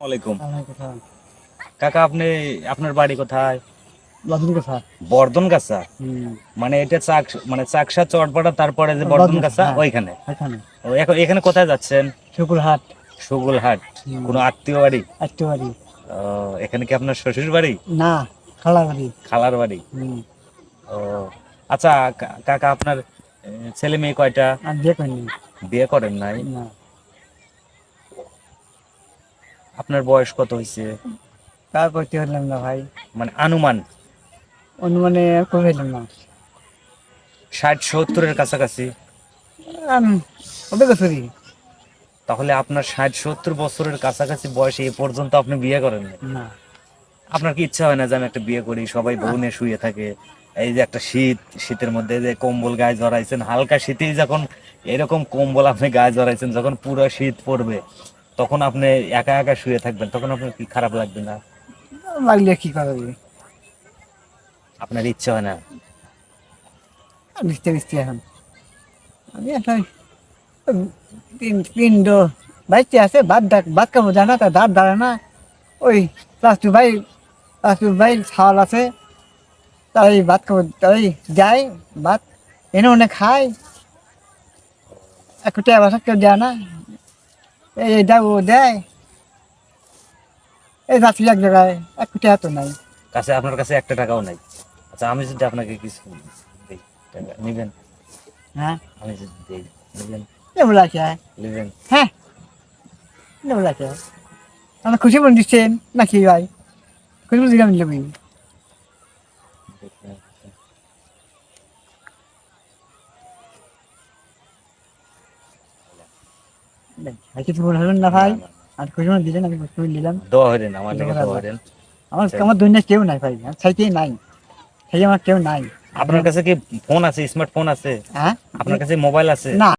ওয়ালাইকুম। আমার কথা কাকা আপনি আপনার বাড়ি কোথায়? লবণ কথা। বর্ধনগাছা? হুম। মানে এটা চাকসা চটপাড়া তারপরে যে লবণ কথা, বর্ধনগাছা হ্যাঁ ওইখানে? এখানে ও এখানে কোথায় যাচ্ছেন? শুকুরহাট। সুগুলহাট। হুম। কোনো আত্মীয় বাড়ি? আটটি বাড়ি। ও, এখানে কি আপনার শ্বশুর বাড়ি? না, খালা বাড়ি। খালার বাড়ি? হুম। ও আচ্ছা, কাকা আপনার ছেলে মেয়ে কয়টা? আর বিয়ে করিনি। বিয়ে করেন নাই? না, আপনার বয়স কত হয়েছে? তা করতে হলাম না ভাই। মানে আনুমান অনুমানে করে হলাম না। 60-70-এর কাছাকাছি? কবে বছরই? তাহলে আপনার 60-70 বছরের কাছাকাছি বয়সে এ পর্যন্ত আপনি বিয়ে করেন নাই? না। আপনার কি ইচ্ছা হয় না যে আমি একটা বিয়ে করি, সবাই বউ নিয়ে শুয়ে থাকে, এই যে একটা শীতের মধ্যে যে কম্বল গায়ে জড়াইছেন, হালকা শীতেই যখন এরকম কম্বল আপনি গায়ে জড়াইছেন, যখন পুরো শীত পড়বে তখন আপনি একা একা শুয়ে থাকবেন, তখন আপনার কি খারাপ লাগবে না? লাগলে কি করবে? আপনার ইচ্ছা হয় না? মিশতে মিশতে এখন আমি একটা পিণ্ড বাইতে আছে, ভাত খাবো জানা, তার দাঁত দাঁড়ায় না। ওই প্লাস্টু ভাই ছাওয়াল আছে, তাই ভাত খাবো, তাই যায় ভাত এনে ওনে খায়। একটু টাকা পয়সা কেউ দেয় না, এই দেয় ও দেয়। এই যাচ্ছি এক জায়গায়, একটু টাকা তো নাই। আপনার কাছে একটা টাকাও নাই? আচ্ছা, আমি যদি আপনাকে কিছু দিই, টাকা নিবেন? হ্যাঁ, আমি যদি দিই, নিবেন? নেবো লাগে। নিবেন? হ্যাঁ, নেবো লাগে। আমার খুশি মনে দিচ্ছেন নাকি ভাই? খুশি মনে দিলাম নেবই। কিছু মনে হলেন না ভাই? না, না, আর খুশি মনে দিলেন, আমি খুশি মনে দিলাম। দোয়া হইলেন, আমার লেগে দোয়া হইলেন। আমার দুনিয়া কেউ নাই ভাই, সাইকেই নাই, সেই আমার কেউ নাই। আপনার কাছে কি ফোন আছে, স্মার্টফোন আছে? হ্যাঁ, আপনার কাছে মোবাইল আছে? না।